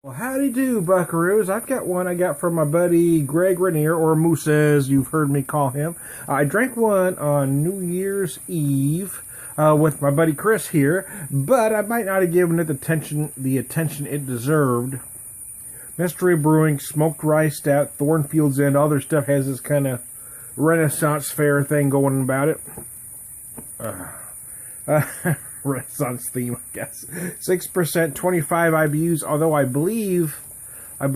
Well, howdy do, buckaroos. I've got one I got from my buddy Greg Rennier, or Moose as you've heard me call him. I drank one on New Year's Eve with my buddy Chris here, but I might not have given it the attention it deserved. Mystery Brewing, smoked rye stout, Thornfield's End, all their stuff has this kind of Renaissance fair thing going about it. Renaissance theme, I guess. 6%, 25 IBUs. Although I believe their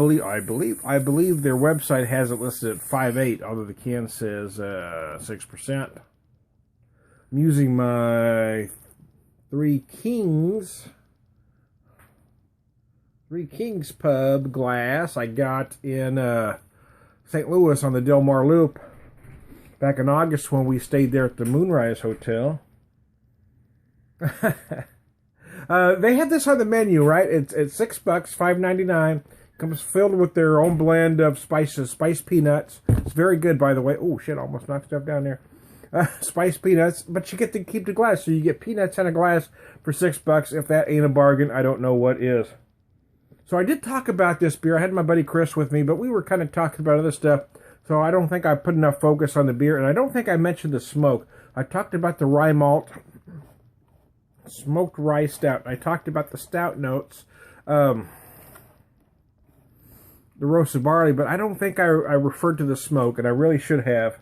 website has it listed at 5.8. Although the can says 6%. I'm using my Three Kings pub glass I got in St. Louis on the Del Mar Loop back in August when we stayed there at the Moonrise Hotel. They have this on the menu, right? It's $6, $5.99. Comes filled with their own blend of spices, spiced peanuts. It's very good, by the way. Oh shit! Almost knocked stuff down there. Spiced peanuts, but you get to keep the glass, so you get peanuts in a glass for $6. If that ain't a bargain, I don't know what is. So I did talk about this beer. I had my buddy Chris with me, but we were kind of talking about other stuff. So I don't think I put enough focus on the beer, and I don't think I mentioned the smoke. I talked about the rye malt. Smoked rye stout. I talked about the stout notes, the roasted barley, but I don't think I referred to the smoke, and I really should have.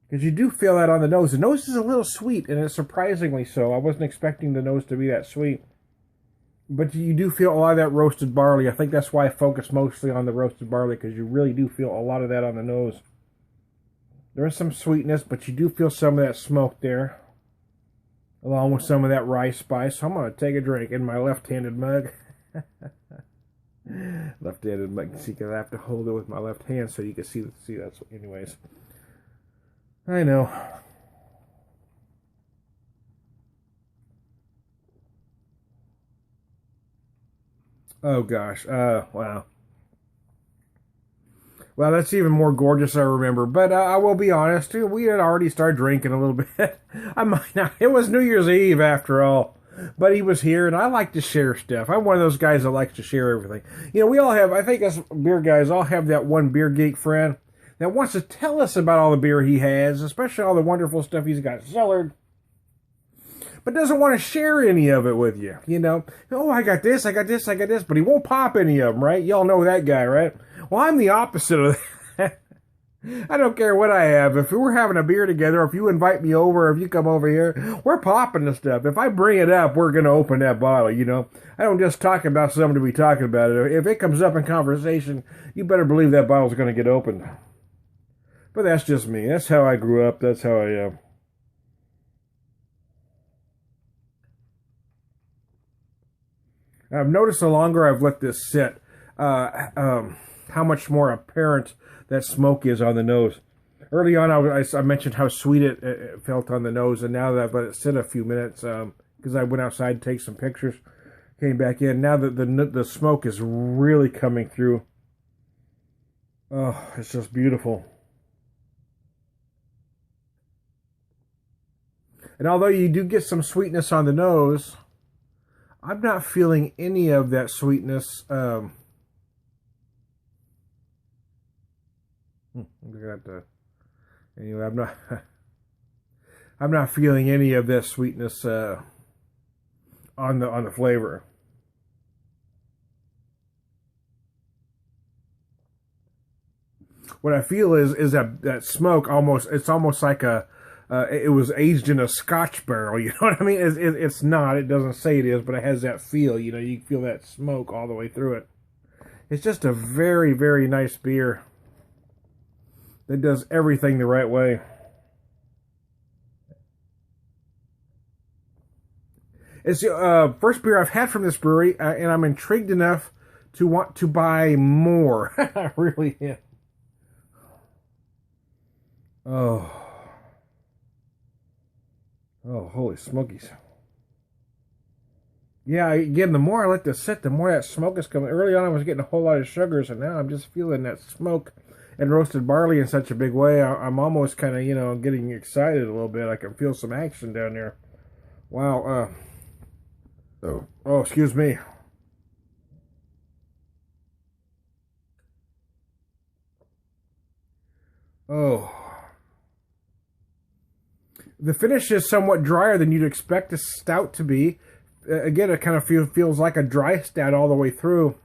Because you do feel that on the nose. The nose is a little sweet, and it's surprisingly so. I wasn't expecting the nose to be that sweet. But you do feel a lot of that roasted barley. I think that's why I focus mostly on the roasted barley, because you really do feel a lot of that on the nose. There is some sweetness, but you do feel some of that smoke there, along with some of that rye spice. So I'm going to take a drink in my left-handed mug. Left-handed mug. See, because I have to hold it with my left hand so you can see that. Anyways, I know. Oh gosh. Wow. Well, that's even more gorgeous, I remember. But I will be honest, we had already started drinking a little bit. I might not. It was New Year's Eve, after all. But he was here, and I like to share stuff. I'm one of those guys that likes to share everything. You know, we all have, I think us beer guys all have that one beer geek friend that wants to tell us about all the beer he has, especially all the wonderful stuff he's got cellared, but doesn't want to share any of it with you. You know, oh, I got this, but he won't pop any of them, right? Y'all know that guy, right? Well, I'm the opposite of that. I don't care what I have. If we're having a beer together, if you invite me over, or if you come over here, we're popping the stuff. If I bring it up, we're going to open that bottle, you know. I don't just talk about something to be talking about it. If it comes up in conversation, you better believe that bottle's going to get opened. But that's just me. That's how I grew up. That's how I am. I've noticed the longer I've let this sit, how mumuch more apparent that smoke is on the nose. Early on, I mentioned how sweet it felt on the nose, and now that I've let it sit a few minutes, because I went outside to take some pictures, came back in. Now that the smoke is really coming through. Oh, it's just beautiful. And although you do get some sweetness on the nose, I'm not feeling any of that sweetness. I'm gonna have to. Anyway, I'm not feeling any of that sweetness on the flavor. What I feel is that smoke almost. It's almost like it was aged in a Scotch barrel, you know what I mean? It's not. It doesn't say it is, but it has that feel. You know, you feel that smoke all the way through it. It's just a very, very nice beer that does everything the right way. It's the first beer I've had from this brewery, and I'm intrigued enough to want to buy more. I really am. Oh. Oh, holy smokies. Yeah, again, the more I let this sit, the more that smoke is coming. Early on, I was getting a whole lot of sugars, and now I'm just feeling that smoke and roasted barley in such a big way. I'm almost kind of, you know, getting excited a little bit. I can feel some action down there. Wow. Oh, excuse me. Oh. The finish is somewhat drier than you'd expect a stout to be. Again, it kind of feels like a dry stout all the way through.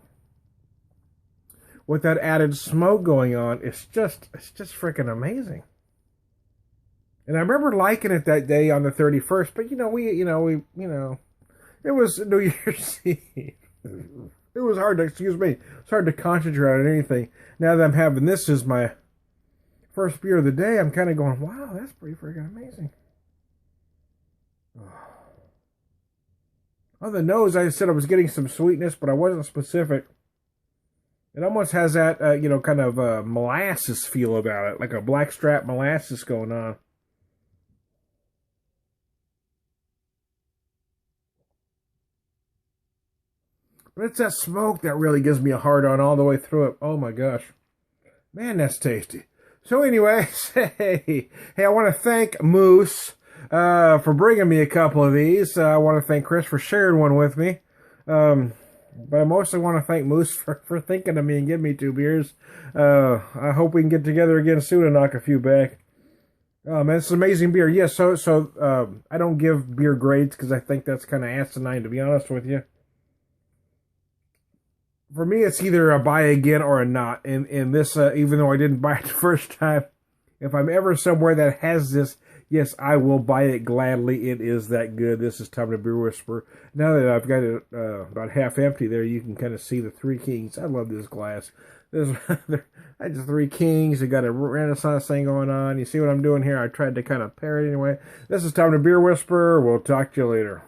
With that added smoke going on, it's just freaking amazing. And I remember liking it that day on the 31st, but it was New Year's Eve. It was hard to, it's hard to concentrate on anything. Now that I'm having this as my first beer of the day, I'm kind of going, wow, that's pretty freaking amazing. On the nose, I said I was getting some sweetness, but I wasn't specific. It almost has that, kind of molasses feel about it, like a blackstrap molasses going on. But it's that smoke that really gives me a hard on all the way through it. Oh my gosh. Man, that's tasty. So anyways, hey, I want to thank Moose for bringing me a couple of these. I want to thank Chris for sharing one with me. But I mostly want to thank Moose for thinking of me and giving me 2 beers. I hope we can get together again soon and knock a few back. Oh man, it's an amazing beer. Yes, so I don't give beer grades because I think that's kind of asinine, to be honest with you. For me, it's either a buy again or a not. And this, even though I didn't buy it the first time, if I'm ever somewhere that has this, yes, I will buy it gladly. It is that good. This is Time to Brew Whisper. Now that I've got it about half empty there, you can kind of see the 3 Kings. I love this glass. There's I just 3 Kings. They got a Renaissance thing going on. You see what I'm doing here? I tried to kind of pair it anyway. This is Time to Beer Whisper. We'll talk to you later.